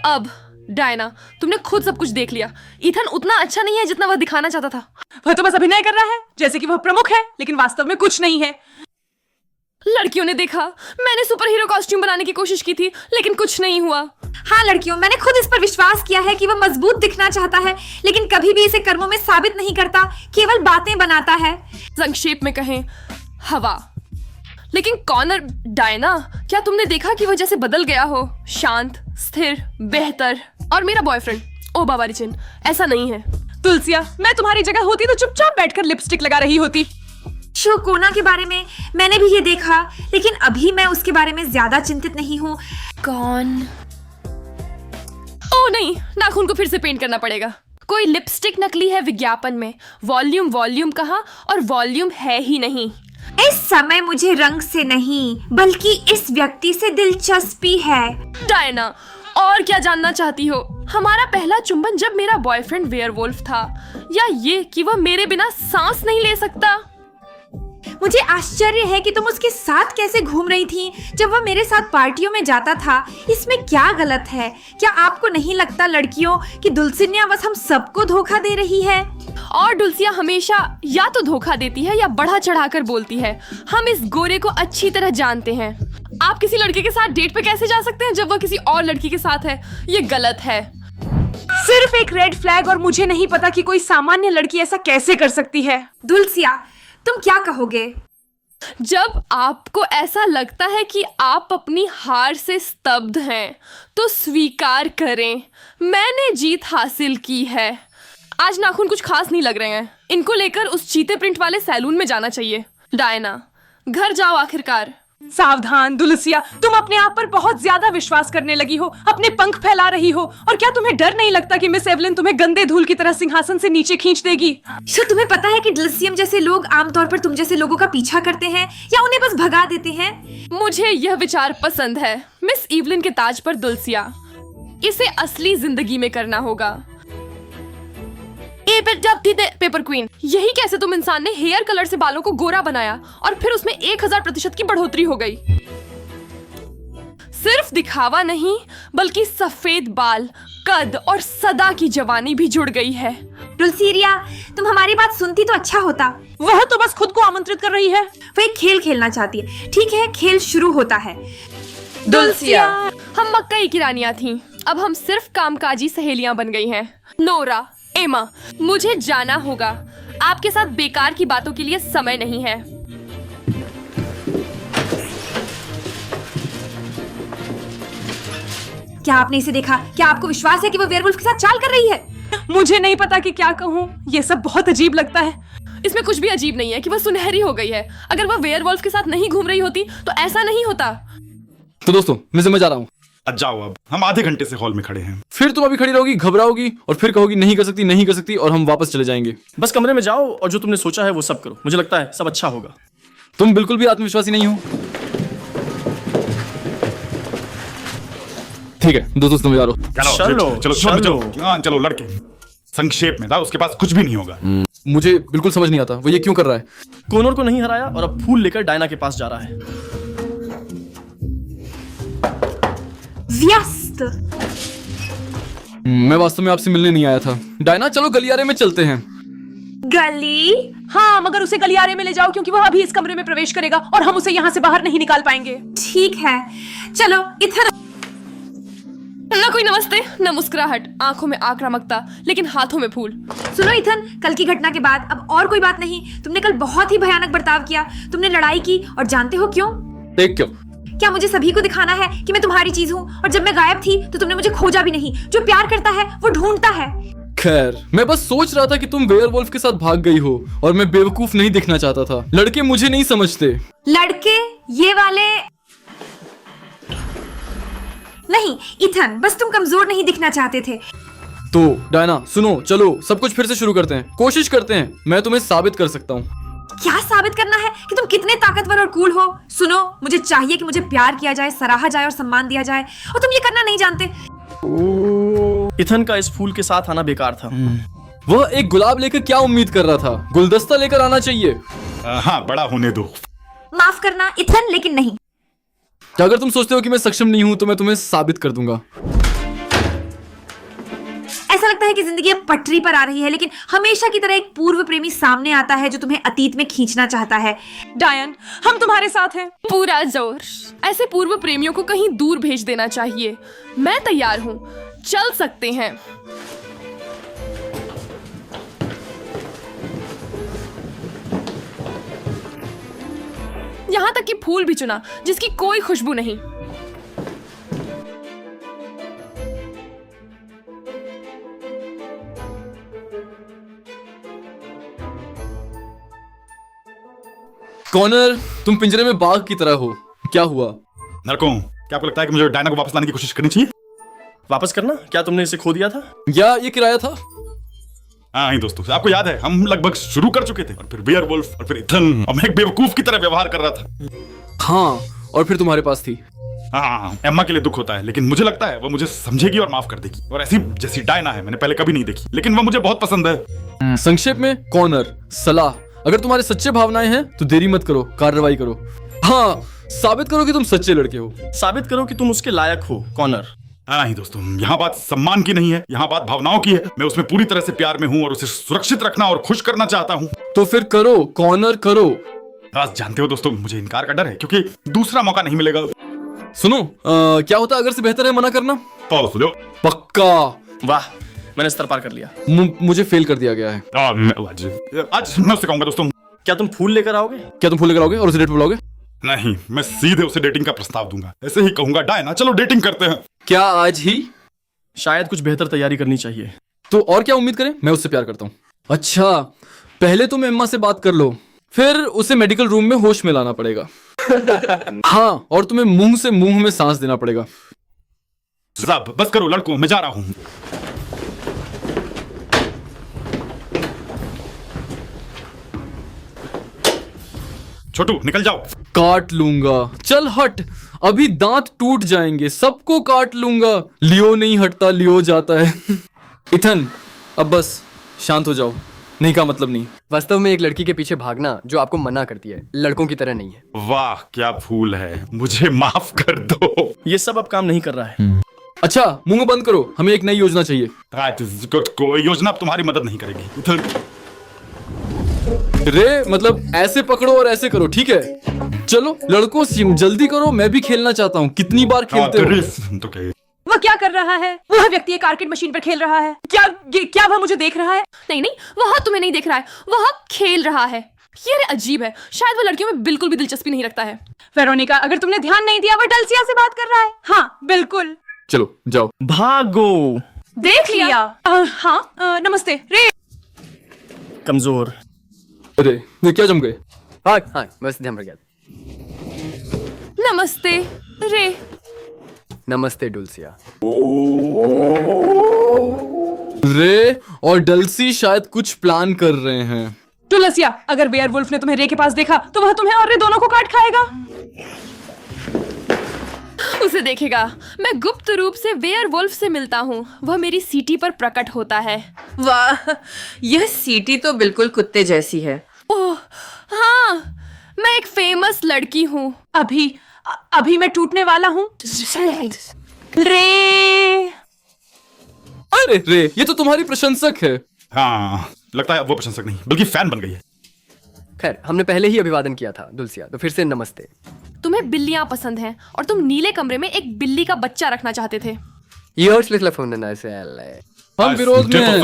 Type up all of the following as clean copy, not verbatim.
अब डायना, तुमने खुद सब कुछ देख लिया। ईथन उतना अच्छा नहीं है जितना वह दिखाना चाहता था। वह तो बस अभिनय कर रहा है, जैसे कि वह प्रमुख है, लेकिन वास्तव में कुछ नहीं है। लड़कियों ने देखा, मैंने सुपर हीरो कॉस्ट्यूम बनाने की कोशिश की थी, लेकिन कुछ नहीं हुआ। हाँ लड़कियों, मैंने खुद इस पर विश्वास किया है कि वह मजबूत दिखना चाहता है, लेकिन कभी भी इसे कर्मों में साबित नहीं करता, केवल बातें बनाता है। संक्षेप में कहें, हवा। लेकिन कॉनर, डायना, क्या तुमने देखा कि वह जैसे बदल गया हो? शांत, स्थिर, बेहतर। और मेरा बॉयफ्रेंड, ओ बाबा रिचिन, ऐसा नहीं है। तुलसिया, मैं तुम्हारी जगह होती तो चुपचाप बैठकर लिपस्टिक लगा रही होती। शोकोना के बारे में मैंने भी ये देखा, लेकिन अभी मैं उसके बारे में ज्यादा चिंतित नहीं हूँ। कौन? ओ नहीं, नाखून को फिर से पेंट करना पड़ेगा। कोई लिपस्टिक नकली है विज्ञापन में। वॉल्यूम कहाँ, और वॉल्यूम है ही नहीं। इस समय मुझे रंग से नहीं, बल्कि इस व्यक्ति से दिलचस्पी है। डायना, और क्या जानना चाहती हो? हमारा पहला चुंबन जब मेरा बॉयफ्रेंड वेयरवुल्फ था, या ये कि वह मेरे बिना सांस नहीं ले सकता? मुझे आश्चर्य है कि तुम उसके साथ कैसे घूम रही थी जब वह मेरे साथ पार्टियों में जाता था। इसमें क्या गलत है? क्या आपको नहीं लगता लड़कियों कि दुल्सिनिया बस हम सबको धोखा दे रही है? और दुल्सिया हमेशा या तो धोखा देती है या बढ़ा चढ़ाकर बोलती है। हम इस गोरे को अच्छी तरह जानते हैं। आप किसी लड़के के साथ डेट पे कैसे जा सकते हैं जब वह किसी और लड़की के साथ है? ये गलत है। सिर्फ एक रेड फ्लैग, और मुझे नहीं पता कि कोई सामान्य लड़की ऐसा कैसे कर सकती है। दुल्सिया, तुम क्या कहोगे? जब आपको ऐसा लगता है कि आप अपनी हार से स्तब्ध हैं, तो स्वीकार करें, मैंने जीत हासिल की है। आज नाखून कुछ खास नहीं लग रहे हैं। इनको लेकर उस चीते प्रिंट वाले सैलून में जाना चाहिए। डायना, घर जाओ आखिरकार। सावधान दुल्सिया, तुम अपने आप पर बहुत ज्यादा विश्वास करने लगी हो, अपने पंख फैला रही हो। और क्या तुम्हें डर नहीं लगता कि मिस एवलिन तुम्हें गंदे धूल की तरह सिंहासन से नीचे खींच देगी? तो तुम्हें पता है कि डिल्सियम जैसे लोग आमतौर पर तुम जैसे लोगों का पीछा करते हैं या उन्हें बस भगा देते हैं? मुझे यह विचार पसंद है। मिस इवलिन के ताज पर दुल्सिया, इसे असली जिंदगी में करना होगा। पेपर क्वीन, यही कैसे तुम इंसान ने हेयर कलर से बालों को गोरा बनाया और फिर उसमें 1000% की बढ़ोतरी हो गई। सिर्फ दिखावा नहीं, बल्कि सफेद बाल, कद और सदा की जवानी भी जुड़ गई है। दुल्सिया, तुम हमारी बात सुनती तो अच्छा होता। वह तो बस खुद को आमंत्रित कर रही है। वह एक खेल खेलना चाहती है। ठीक है, खेल शुरू होता है। दुल्सिया, हम मक्कई की रानियां थीं, अब हम सिर्फ कामकाजी सहेलियां बन गई हैं। नोरा, एमा, मुझे जाना होगा। आपके साथ बेकार की बातों के लिए समय नहीं है। क्या आपने इसे देखा? क्या आपको विश्वास है कि वो वेयरवुल्फ के साथ चाल कर रही है? मुझे नहीं पता कि क्या कहूँ। ये सब बहुत अजीब लगता है। इसमें कुछ भी अजीब नहीं है कि वह सुनहरी हो गई है। अगर वह वेयरवुल्फ के साथ नहीं घूम रही होती तो ऐसा नहीं होता। तो दोस्तों, मैं जिम्मे जा रहा हूँ। जाओ, अब हम आधे घंटे से हॉल में खड़े हैं। फिर तुम अभी खड़ी रहोगी, घबराओगी और फिर कहोगी नहीं कर सकती, नहीं कर सकती, और हम वापस चले जाएंगे। बस कमरे में जाओ और जो तुमने सोचा है वो सब करो। मुझे लगता है सब अच्छा होगा। तुम बिल्कुल भी आत्मविश्वासी नहीं हो। ठीक है दोस्तों, तुम जा रहो। चलो लड़के, संक्षेप में था, उसके पास कुछ भी नहीं होगा। मुझे बिल्कुल समझ नहीं आता वो ये क्यों कर रहा है। कोनर को नहीं हराया और अब फूल लेकर डायना के पास जा रहा है। व्यस्त। मैं वास्तव में आपसे मिलने नहीं आया था। डायना, चलो गलियारे में चलते हैं। गली? हाँ, मगर उसे गलियारे में ले जाओ, क्योंकि वह अभी इस कमरे में प्रवेश करेगा और हम उसे यहाँ से बाहर नहीं निकाल पाएंगे। ठीक है, चलो इधर। न कोई नमस्ते, न मुस्कुराहट, आंखों में आक्रामकता, लेकिन हाथों में फूल। सुनो इथन, कल की घटना के बाद अब और कोई बात नहीं। तुमने कल बहुत ही भयानक बर्ताव किया। तुमने लड़ाई की, और जानते हो क्यों? देख क्यों? क्या मुझे सभी को दिखाना है कि मैं तुम्हारी चीज हूँ? और जब मैं गायब थी तो तुमने मुझे खोजा भी नहीं। जो प्यार करता है वो ढूंढता है। खैर, मैं बस सोच रहा था कि तुम वेयरवुल्फ के साथ भाग गई हो और मैं बेवकूफ नहीं दिखना चाहता था। लड़के मुझे नहीं समझते। लड़के? ये वाले नहीं इथन, बस तुम कमजोर नहीं दिखना चाहते थे। तो डायना सुनो, चलो सब कुछ फिर से शुरू करते हैं। कोशिश करते हैं। मैं तुम्हें साबित कर सकता हूँ। क्या साबित करना है? कि तुम कितने ताकतवर और कूल हो। सुनो, मुझे चाहिए कि मुझे प्यार किया जाए, सराहा जाए और सम्मान दिया जाए, और तुम ये करना नहीं जानते। इथन का इस फूल के साथ आना बेकार था। वह एक गुलाब लेकर क्या उम्मीद कर रहा था? गुलदस्ता लेकर आना चाहिए। हाँ, बड़ा होने दो। माफ करना इथन, लेकिन नहीं। अगर तुम सोचते हो कि मैं सक्षम नहीं हूं तो मैं तुम्हें साबित कर दूंगा। कि जिंदगी अब पटरी पर आ रही है, लेकिन हमेशा की तरह एक पूर्व प्रेमी सामने आता है जो तुम्हें अतीत में खींचना चाहता है। डायन, हम तुम्हारे साथ हैं। पूरा जोर। ऐसे पूर्व प्रेमियों को कहीं दूर भेज देना चाहिए। मैं तैयार हूँ, चल सकते हैं। यहाँ तक कि फूल भी चुना जिसकी कोई खुशबू नहीं। कॉर्नर, तुम पिंजरे में बाघ की तरह हो। क्या हुआ? लड़कों, क्या आपको लगता है कि मुझे डायना को वापस लाने की कोशिश करनी चाहिए? वापस करना? क्या तुमने इसे खो दिया था? या ये किराया था? हाँ ही दोस्तों, आपको याद है हम लगभग शुरू कर चुके थे और फिर वेयरवुल्फ और फिर इथन और मैं एक बेवकूफ की तरह व्यवहार कर रहा था। हाँ, और फिर तुम्हारे पास थी। हाँ, एम्मा के लिए दुख होता है, लेकिन मुझे लगता है वो मुझे समझेगी और माफ कर देगी। और ऐसी जैसी डायना है मैंने पहले कभी नहीं देखी, लेकिन वो मुझे बहुत पसंद है। संक्षेप में कॉर्नर, सलाह, अगर तुम्हारे सच्चे भावनाएं हैं तो देरी मत करो, कार्रवाई करो। हाँ, साबित करो कि तुम सच्चे लड़के हो। साबित करो कि तुम उसके लायक हो, कॉर्नर। हाँ ही दोस्तों, यहाँ बात सम्मान की नहीं है, यहाँ बात भावनाओं की है। मैं उसमें पूरी तरह से प्यार में हूँ और उसे सुरक्षित रखना और खुश करना चाहता हूँ। तो फिर करो कॉर्नर, करो। बस जानते हो दोस्तों, मुझे इनकार का डर है क्योंकि दूसरा मौका नहीं मिलेगा। सुनो, क्या होता अगर से बेहतर है मना करना? तो सुनो, पक्का। वाह, मैंने स्तर पार कर लिया। मुझे फेल कर दिया गया है। आज मैं उससे कहूंगा दोस्तों। क्या तुम फूल लेकर आओगे? क्या तुम फूल लेकर आओगे और उसे डेट पे बुलाओगे? नहीं, मैं सीधे उसे डेटिंग का प्रस्ताव दूंगा। ऐसे ही कहूंगा, डायना चलो डेटिंग करते हैं। क्या आज ही? शायद कुछ बेहतर तैयारी करनी चाहिए। तो और क्या उम्मीद करें, मैं उससे प्यार करता हूँ। अच्छा, पहले तुम एम्मा से बात कर लो, फिर उसे मेडिकल रूम में होश में लाना पड़ेगा। हाँ, और तुम्हें मुंह से मुंह में सांस देना पड़ेगा। सब बस करो लड़कों, मैं जा रहा हूँ। छोटू निकल जाओ। काट लूंगा। चल हट, अभी दांत टूट जाएंगे, सबको काट लूंगा। लियो नहीं हटता, लियो जाता है। इथन, अब बस शांत हो जाओ। नहीं का मतलब नहीं। वास्तव में एक लड़की के पीछे भागना जो आपको मना करती है, लड़कों की तरह नहीं है। वाह क्या फूल है, मुझे माफ कर दो। ये सब अब काम नहीं कर रहा है। अच्छा, मुंह बंद करो, हमें एक नई योजना चाहिए। कोई योजना अब तुम्हारी मदद नहीं करेगी। इथन, रे, मतलब ऐसे पकड़ो और ऐसे करो, ठीक है? चलो लड़कों, जल्दी करो, मैं भी खेलना चाहता हूँ। कितनी बार खेलते हो? तो क्या वह क्या कर रहा है? वह व्यक्ति एक आर्केड मशीन पर खेल रहा है। क्या वह मुझे देख रहा है? नहीं नहीं, वह तुम्हें नहीं देख रहा है, वह खेल रहा है। ये रे अजीब है, शायद वह लड़कियों में बिल्कुल भी दिलचस्पी नहीं रखता है। वेरोनिका, अगर तुमने ध्यान नहीं दिया, वह डल्सिया से बात कर रहा है। हाँ बिल्कुल। चलो जाओ। भागो। देख लिया। हाँ, नमस्ते रे। कमजोर। अरे ये क्या जम गए? हाँ हाँ, बस ध्यान रख गया। नमस्ते रे। नमस्ते डुल्सिया। रे और डल्सी शायद कुछ प्लान कर रहे हैं। डुल्सिया, अगर वेयरवुल्फ ने तुम्हें रे के पास देखा तो वह तुम्हें और रे दोनों को काट खाएगा। उसे देखेगा। मैं गुप्त रूप से वेयरवुल्फ से मिलता हूँ। वह मेरी सीटी पर प्रकट होता है। वाह, यह सीटी तो बिल्कुल कुत्ते जैसी है। ओह हाँ, मैं एक फेमस लड़की हूँ। अभी मैं टूटने वाला हूँ। रे। अरे रे, ये तो तुम्हारी प्रशंसक है। हाँ, लगता है अब वो प्रशंसक नहीं बल्कि फैन बन गई है। खैर, हमने पहले ही अभिवादन किया था डुल्सिया, तो फिर से नमस्ते। तुम्हें बिल्लियां पसंद हैं और तुम नीले कमरे में एक बिल्ली का बच्चा रखना चाहते थे। हम विरोध में हैं।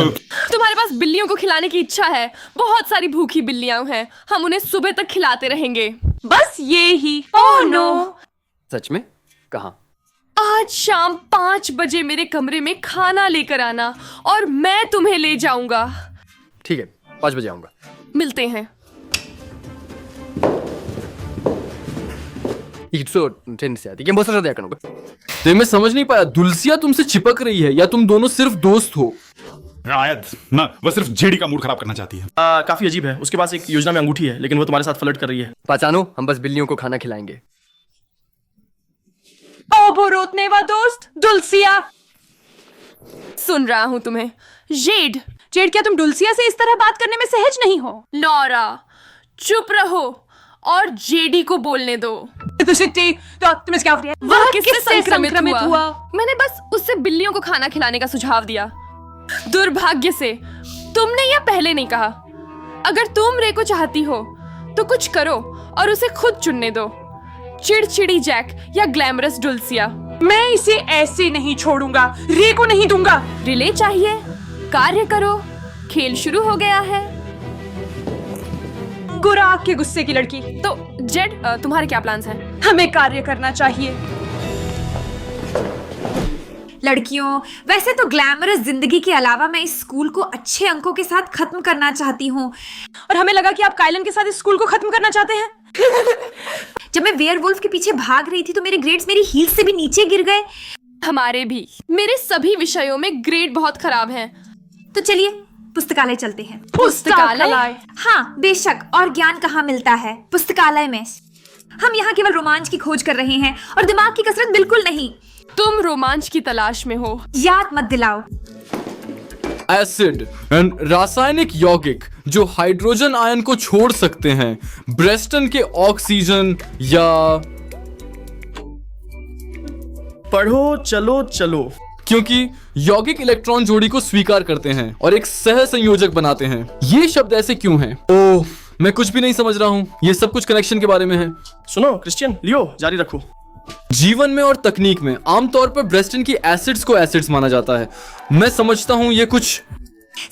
तुम्हारे पास बिल्लियों को खिलाने की इच्छा है। बहुत सारी भूखी बिल्लियां हैं, हम उन्हें सुबह तक खिलाते रहेंगे। बस ये ही। Oh no. सच में? कहाँ? आज शाम 5 बजे मेरे कमरे में खाना लेकर आना और मैं तुम्हें ले जाऊंगा। ठीक है, 5 बजे आऊंगा। मिलते हैं। तो मैं समझ नहीं पाया, दुल्सिया तुमसे चिपक रही है या तुम दोनों सिर्फ दोस्त हो? शायद ना, वह सिर्फ जेडी का मूड खराब करना चाहती है। काफी अजीब है। उसके पास एक योजना में अंगूठी है, लेकिन वो तुम्हारे साथ फ्लर्ट कर रही है। पहचानो, हम बस बिल्लियों को खाना खिलाएंगे। ओ बोरोतनेवा दोस्त, डुल्सिया। सुन रहा हूं तुम्हें। जेड, क्या तुम डुल्सिया से इस तरह बात करने में सहज नहीं हो? नौरा, चुप रहो और जेडी को बोलने दो। तुम्हें क्या वह किससे संक्रमित हुआ? मैंने बस उससे बिल्लियों को खाना खिलाने का सुझाव दिया। दुर्भाग्य से तुमने यह पहले नहीं कहा। अगर तुम रे को चाहती हो तो कुछ करो और उसे खुद चुनने दो, चिड़चिड़ी जैक या ग्लैमरस डुल्सिया। मैं इसे ऐसे नहीं छोड़ूंगा, रे को नहीं दूंगा। रिले चाहिए, कार्य करो, खेल शुरू हो गया है। गुराग के गुस्से की लड़की। तो जेड, तुम्हारे क्या प्लान्स हैं? हमें कार्य करना चाहिए। लड़कियों, वैसे तो ग्लैमरस जिंदगी के अलावा मैं इस स्कूल को अच्छे अंकों के साथ खत्म करना चाहती हूँ। और हमें लगा कि आप काइलन के साथ इस स्कूल को खत्म करना चाहते हैं। जब मैं वेयरवुल्फ के पीछे भाग रही थी तो मेरे ग्रेड्स मेरी हील से भी नीचे गिर गए। हमारे भी। मेरे सभी विषयों में ग्रेड बहुत खराब हैं। तो चलिए पुस्तकालय चलते हैं। पुस्तकालय? हाँ बेशक, और ज्ञान कहाँ मिलता है? पुस्तकालय में। हम यहाँ केवल रोमांच की खोज कर रहे हैं और दिमाग की कसरत बिल्कुल नहीं। तुम रोमांच की तलाश में हो। याद मत दिलाओ। एसिड एंड रासायनिक यौगिक जो हाइड्रोजन आयन को छोड़ सकते हैं, ब्रेस्टन के ऑक्सीजन या पढ़ो चलो चलो। क्योंकि यौगिक इलेक्ट्रॉन जोड़ी को स्वीकार करते हैं और एक सह संयोजक बनाते हैं। ये शब्द ऐसे क्यों हैं? ओह, मैं कुछ भी नहीं समझ रहा हूँ। ये सब कुछ कनेक्शन के बारे में है। सुनो क्रिश्चियन, लियो जारी रखो। जीवन में और तकनीक में आमतौर पर ब्रेस्टन की एसिड्स को एसिड्स माना जाता है। मैं समझता हूँ ये कुछ।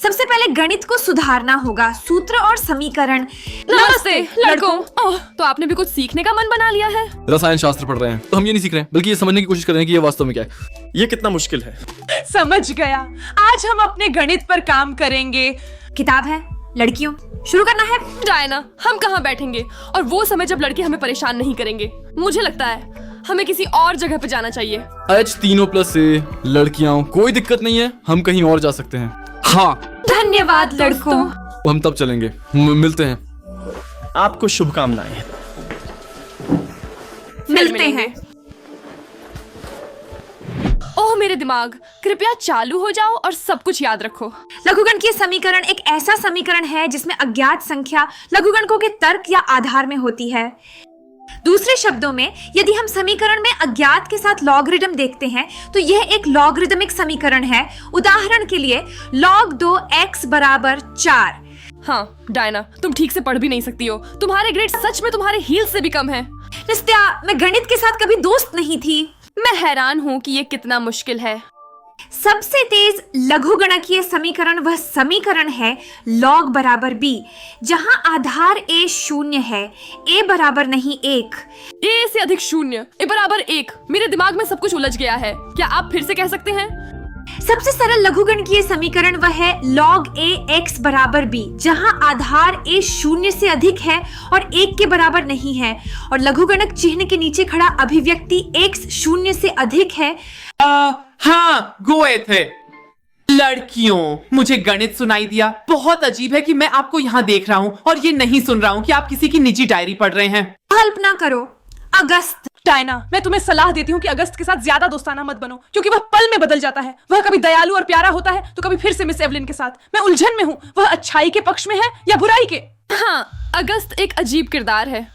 सबसे पहले गणित को सुधारना होगा, सूत्र और समीकरण। नमस्ते लड़कों। ओह, तो आपने भी कुछ सीखने का मन बना लिया है। रसायन शास्त्र पढ़ रहे हैं तो हम ये नहीं सीख रहे हैं, बल्कि ये समझने की कोशिश कर रहे हैं कि ये वास्तव में क्या है। ये कितना मुश्किल है। समझ गया। आज हम अपने गणित पर काम करेंगे। किताब है लड़कियों, शुरू करना है। डायना, हम कहाँ बैठेंगे और वो समय जब लड़के हमें परेशान नहीं करेंगे। मुझे लगता है हमें किसी और जगह पे जाना चाहिए। H3O+A लड़कियां, कोई दिक्कत नहीं है, हम कहीं और जा सकते हैं। हाँ, धन्यवाद लड़कों। हम तब चलेंगे। मिलते हैं। आपको शुभकामनाएं। मिलते हैं। ओह मेरे दिमाग, कृपया चालू हो जाओ और सब कुछ याद रखो। लघुगणकीय समीकरण एक ऐसा समीकरण है जिसमें अज्ञात संख्या लघुगणकों के तर्क या आधार में होती है। दूसरे शब्दों में, यदि हम समीकरण में अज्ञात के साथ लॉगरिदम देखते हैं तो यह एक लॉगरिदमिक समीकरण है। उदाहरण के लिए log 2x = 4। हाँ डायना, तुम ठीक से पढ़ भी नहीं सकती हो। तुम्हारे ग्रेड सच में तुम्हारे हील से भी कम है। निस्त्या, मैं गणित के साथ कभी दोस्त नहीं थी। मैं हैरान हूँ कि ये कितना मुश्किल है। सबसे तेज लघुगणकीय समीकरण वह समीकरण है log = b, जहां आधार a 0 है, a बराबर नहीं 1। a से अधिक 0, a बराबर 1। मेरे दिमाग में सब कुछ उलझ गया है। क्या आप फिर से कह सकते हैं? सबसे सरल लघुगणकीय समीकरण वह है log a x = b, जहां आधार a 0 से अधिक है और 1 के बराबर नहीं है, और लघुगणक चिन्ह के नीचे खड़ा अभिव्यक्ति x 0 से अधिक है। हाँ, गोए थे। लड़कियों, मुझे गणित सुनाई दिया। बहुत अजीब है कि मैं आपको यहाँ देख रहा हूँ और ये नहीं सुन रहा हूँ कि आप किसी की निजी डायरी पढ़ रहे हैं। कल्पना करो, अगस्त। डायना, मैं तुम्हें सलाह देती हूँ कि अगस्त के साथ ज्यादा दोस्ताना मत बनो, क्योंकि वह पल में बदल जाता है। वह कभी दयालु और प्यारा होता है तो कभी फिर से मिस एवलिन के साथ। मैं उलझन में हूँ, वह अच्छाई के पक्ष में है या बुराई के। हाँ, अगस्त एक अजीब किरदार है।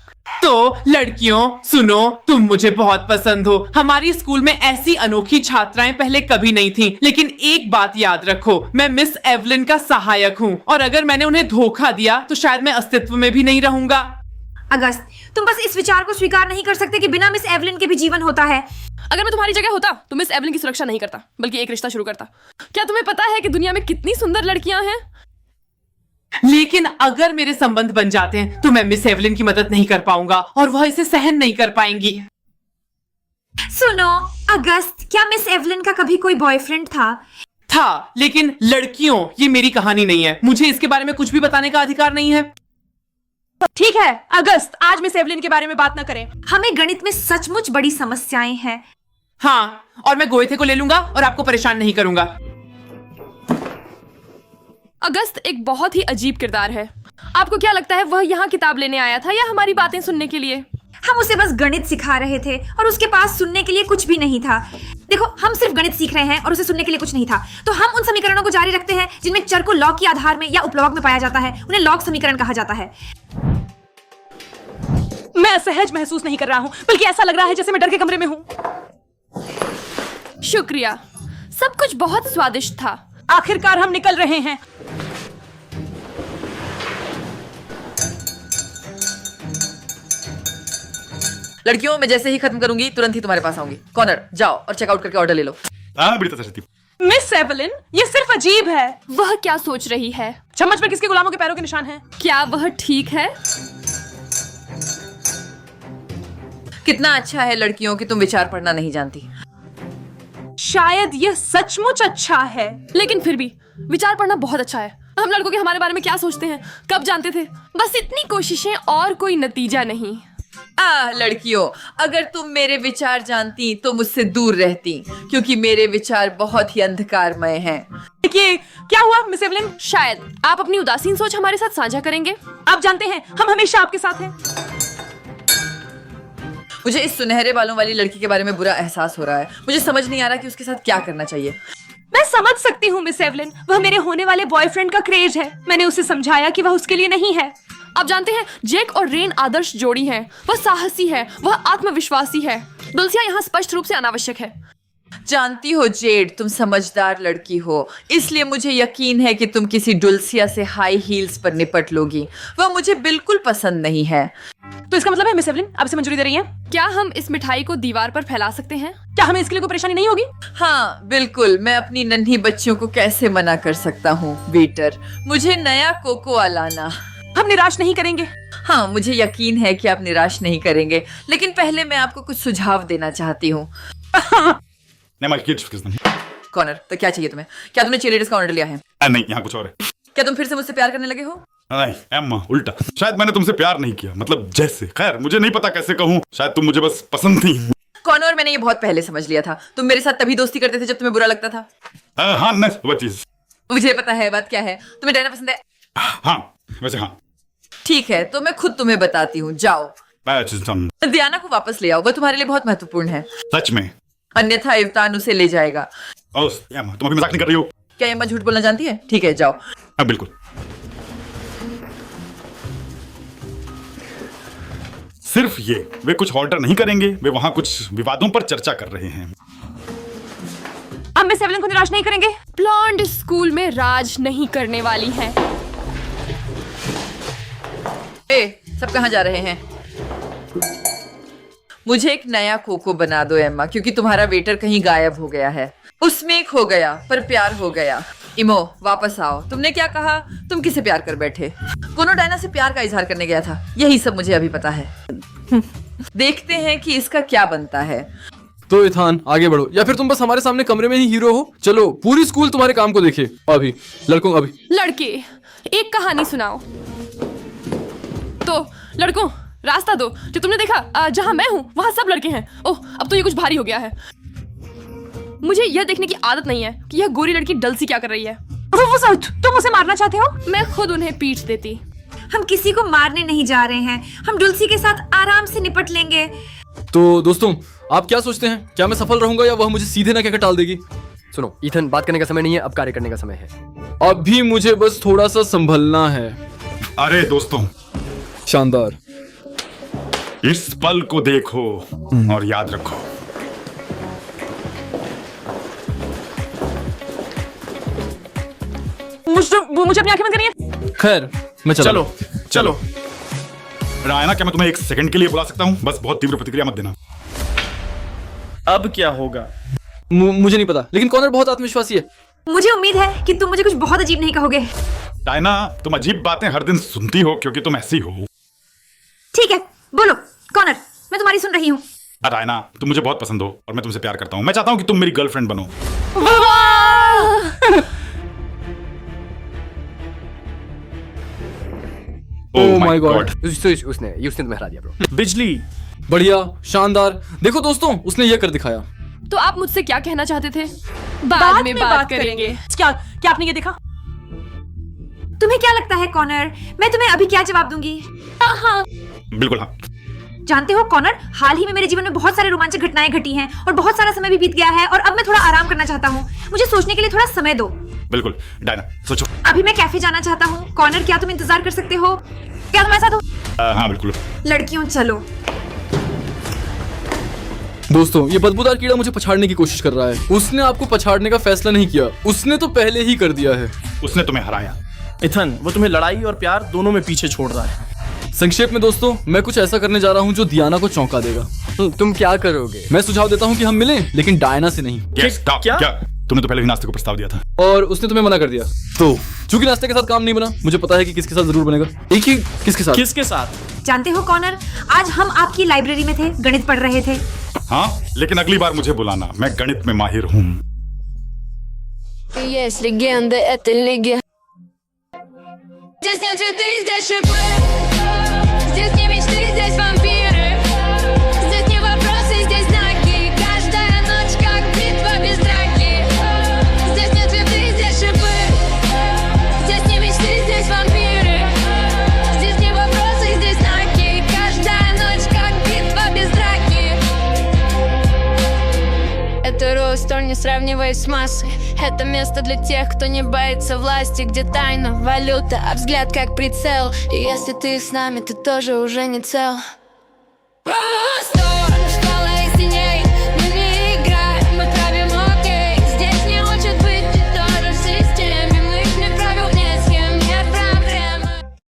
तो लड़कियों सुनो, तुम मुझे बहुत पसंद हो। हमारी स्कूल में ऐसी अनोखी छात्राएं पहले कभी नहीं थीं, लेकिन एक बात याद रखो, मैं मिस एवलिन का सहायक हूँ और अगर मैंने उन्हें धोखा दिया तो शायद मैं अस्तित्व में भी नहीं रहूंगा। अगस्त, तुम बस इस विचार को स्वीकार नहीं कर सकते कि बिना मिस एवलिन के भी जीवन होता है। अगर मैं तुम्हारी जगह होता तो मिस एवलिन की सुरक्षा नहीं करता, बल्कि एक रिश्ता शुरू करता। क्या तुम्हें पता है कि दुनिया में कितनी सुंदर लड़कियां हैं? लेकिन अगर मेरे संबंध बन जाते हैं तो मैं मिस एवलिन की मदद नहीं कर पाऊंगा और वह इसे सहन नहीं कर पाएंगी। सुनो अगस्त, क्या मिस एवलिन का कभी कोई बॉयफ्रेंड था? लेकिन लड़कियों, ये मेरी कहानी नहीं है। मुझे इसके बारे में कुछ भी बताने का अधिकार नहीं है। ठीक है अगस्त, आज मिस एवलिन के बारे में बात न करें। हमें गणित में सचमुच बड़ी समस्याएं हैं। हाँ, और मैं गोएथे को ले लूंगा और आपको परेशान नहीं करूंगा। अगस्त एक बहुत ही अजीब किरदार है। आपको क्या लगता है वह यहाँ किताब लेने आया था या हमारी बातें सुनने के लिए? हम उसे बस गणित सिखा रहे थे और उसके पास सुनने के लिए कुछ भी नहीं था। देखो, हम सिर्फ गणित सीख रहे हैं और उसे सुनने के लिए कुछ नहीं था। तो हम उन समीकरणों को जारी रखते हैं जिनमें चर को लॉग के आधार में या उपलॉग में पाया जाता है। उन्हें लॉग समीकरण कहा जाता है। मैं असहज महसूस नहीं कर रहा हूँ, बल्कि ऐसा लग रहा है जैसे मैं डर के कमरे में हूँ। शुक्रिया, सब कुछ बहुत स्वादिष्ट था। आखिरकार हम निकल रहे हैं। लड़कियों, मैं जैसे ही खत्म करूंगी तुरंत ही तुम्हारे पास आऊंगी। कॉर्नर जाओ और चेकआउट करके ऑर्डर ले लो। हाँ बड़ी तरह से। मिस एवलिन, ये सिर्फ अजीब है। वह क्या सोच रही है? चम्मच पर किसके गुलामों के पैरों के निशान हैं? क्या वह ठीक है? कितना अच्छा है लड़कियों कि तुम विचार पढ़ना नहीं जानती। शायद यह सचमुच अच्छा है। लेकिन फिर भी विचार पढ़ना बहुत अच्छा है। हम लड़कों के हमारे बारे में क्या सोचते हैं, कब जानते थे? बस इतनी कोशिशें और कोई नतीजा नहीं। लड़कियों, अगर तुम मेरे विचार जानती तो मुझसे दूर रहती, क्योंकि मेरे विचार बहुत ही अंधकारमय हैं। देखिए, क्या हुआ मिस एवलिन? शायद आप अपनी उदासीन सोच हमारे साथ साझा करेंगे। आप जानते हैं, हम हमेशा आपके साथ हैं। मुझे इस सुनहरे बालों वाली लड़की के बारे में बुरा एहसास हो रहा है। मुझे समझ नहीं आ रहा कि उसके साथ क्या करना चाहिए। मैं समझ सकती हूँ मिस एवलिन, वह मेरे होने वाले बॉयफ्रेंड का क्रेज है। मैंने उसे समझाया कि वह उसके लिए नहीं है। आप जानते हैं, जेक और रेन आदर्श जोड़ी हैं। वह साहसी है, वह आत्मविश्वासी है। दुल्सिया यहाँ स्पष्ट रूप से अनावश्यक है। जानती हो जेड, तुम समझदार लड़की हो, इसलिए मुझे यकीन है कि तुम किसी डुल्सिया से हाई हील्स पर निपट लोगी। वह मुझे बिल्कुल पसंद नहीं है। तो इसका मतलब है मिस एवलिन, आप इसे मंजूरी दे रही हैं? क्या हम इस मिठाई को दीवार पर फैला सकते हैं? क्या हमें इसके लिए कोई परेशानी नहीं होगी? हाँ बिल्कुल, मैं अपनी नन्ही बच्चियों को कैसे मना कर सकता हूँ। वेटर, मुझे नया कोकोआ लाना। हम निराश नहीं करेंगे। हाँ, मुझे यकीन है कि आप निराश नहीं करेंगे, लेकिन पहले मैं आपको कुछ सुझाव देना चाहती हूँ। कॉर्नर, तो क्या चाहिए तुम्हें? क्या तुमने चीयरलीडर्स का ऑर्डर लिया है? नहीं, यहाँ कुछ और है। क्या तुम फिर से मुझसे प्यार करने लगे हो? नहीं एम्मा, उल्टा। शायद मैंने तुमसे प्यार नहीं किया, मतलब जैसे। खैर, मुझे नहीं पता कैसे कहूँ। शायद तुम मुझे बस पसंद थी। कॉर्नर, मैंने ये बहुत पहले समझ लिया था। तुम मेरे साथ तभी दोस्ती करते थे जब तुम्हें बुरा लगता था। हाँ, नेक्स्ट वो चीज। मुझे पता है बात क्या है। तुम्हें डायना पसंद है? हाँ, वैसे हाँ। ठीक है, तो मैं खुद तुम्हें बताती हूँ। जाओ, दियाना को वापस ले आओ, वह तुम्हारे लिए बहुत महत्वपूर्ण है। सच में? अन्यथा इवतान उसे ले जाएगा। एम्मा, तुम अभी मजाक नहीं कर रही हो? क्या एम्मा झूठ बोलना जानती है? ठीक है, जाओ। हाँ बिल्कुल। सिर्फ ये, वे कुछ ऑर्डर नहीं करेंगे, वे वहां कुछ विवादों पर चर्चा कर रहे हैं। हम मिस एवलिन को निराश नहीं करेंगे। ब्लॉन्ड स्कूल में राज नहीं करने वाली है। सब कहाँ जा रहे हैं? मुझे एक नया कोको बना दो एम्मा, क्योंकि तुम्हारा वेटर कहीं गायब हो गया है। उसमें एक हो गया, पर प्यार हो गया। इमो, वापस आओ। तुमने क्या कहा? तुम किसे प्यार कर बैठे? कोनो डायना से प्यार का इजहार करने गया था। यही सब मुझे अभी पता है। देखते हैं कि इसका क्या बनता है। तो इथान, आगे बढ़ो, या फिर तुम बस हमारे सामने कमरे में ही हीरो हो। चलो, पूरी स्कूल तुम्हारे काम को देखे। अभी लड़कों, अभी लड़के, एक कहानी सुनाओ। तो लड़कों, रास्ता दो। जो तुमने देखा, जहां मैं हूं वहां सब लड़के हैं। ओह, अब तो ये कुछ भारी हो गया है। मुझे यह देखने की आदत नहीं है कि यह गोरी लड़की डल्सी क्या कर रही है। तुम उसे मारना चाहते हो? मैं खुद उन्हें पीट देती। हम किसी को मारने नहीं जा रहे हैं। हम डुल्सी के साथ आराम से निपट लेंगे। तो दोस्तों, आप क्या सोचते हैं? क्या मैं सफल रहूंगा या वह मुझे सीधे ना कहकर टाल देगी? सुनो ईथन, बात करने का समय नहीं है, अब कार्य करने का समय है। अभी मुझे बस थोड़ा सा संभलना है। अरे दोस्तों, शानदार। इस पल को देखो और याद रखो। मुझे अपनी आंखें बंद करनी है। खैर, मैं चलो चलो। रायना, क्या मैं तुम्हें एक सेकंड के लिए बुला सकता हूँ? बस बहुत तीव्र प्रतिक्रिया मत देना। अब क्या होगा? मुझे नहीं पता, लेकिन कॉर्नर बहुत आत्मविश्वासी है। मुझे उम्मीद है कि तुम मुझे कुछ बहुत अजीब नहीं कहोगे। डायना, तुम अजीब बातें हर दिन सुनती हो क्योंकि तुम ऐसी हो। ठीक है, बोलो कॉर्नर, मैं तुम्हारी सुन रही हूँ। डायना, तुम मुझे बहुत पसंद हो और मैं तुमसे प्यार करता हूँ। मैं चाहता हूँ कि तुम मेरी गर्लफ्रेंड बनो। Oh my God. उसने तुम्हें हरा दिया ब्रो। बिजली। बढ़िया, शानदार। देखो दोस्तों, उसने ये कर दिखाया। तो आप मुझसे क्या कहना चाहते थे? बाद में बात करेंगे। क्या आपने ये देखा? तुम्हें क्या लगता है कॉर्नर, मैं तुम्हें अभी क्या जवाब दूंगी? हाँ। बिल्कुल हाँ। जानते हो कॉर्नर, हाल ही में मेरे जीवन में बहुत सारे रोमांचक घटनाएं घटी हैं और बहुत सारा समय भी बीत गया है और अब मैं थोड़ा आराम करना चाहता हूँ। मुझे सोचने के लिए थोड़ा समय दो। बिल्कुल डायना, सोचो। अभी मैं कैफे जाना चाहता हूँ। कॉर्नर, क्या तुम इंतजार कर सकते हो? क्या तुम्हारे साथ हो? हाँ बिल्कुल। लड़कियों, चलो। दोस्तों ये बदबूदार कीड़ा मुझे पछाड़ने की कोशिश कर रहा है। उसने आपको पछाड़ने का फैसला नहीं किया, उसने तो पहले ही कर दिया है। उसने तुम्हें हराया। इथन, वो तुम्हें लड़ाई और प्यार दोनों में पीछे छोड़ रहा है। संक्षेप में दोस्तों, मैं कुछ ऐसा करने जा रहा हूँ जो दियाना को चौंका देगा। तुम क्या करोगे? मैं सुझाव देता हूँ कि हम मिलें, लेकिन डायना से नहीं। Yes, stop, क्या? तुमने तो पहले भी नाश्ते को प्रस्ताव दिया था। और उसने तुम्हें मना कर दिया। तो चूंकि नाश्ते के साथ काम नहीं बना, मुझे पता है कि किसके साथ जरूर बनेगा। एक ही किसके साथ? किसके साथ? जानते हो कॉनर, आज हम आपकी लाइब्रेरी में थे, गणित पढ़ रहे थे। हाँ, लेकिन अगली बार मुझे बुलाना, मैं गणित में माहिर हूँ। Есть легенда, это легенда. Здесь нет цветы, здесь шипы. Здесь не мечты, здесь вампиры. Здесь не вопросы, здесь знаки. Каждая ночь как битва без драки. Здесь нет цветы, здесь шипы. Здесь не мечты, здесь вампиры. Здесь не вопросы, здесь знаки. Каждая ночь как битва без драки. Это рост, он не сравниваясь с массой. Это место для тех, кто не боится власти, где тайна, валюта, а взгляд как прицел. И если ты с нами, ты тоже уже не цел. Просто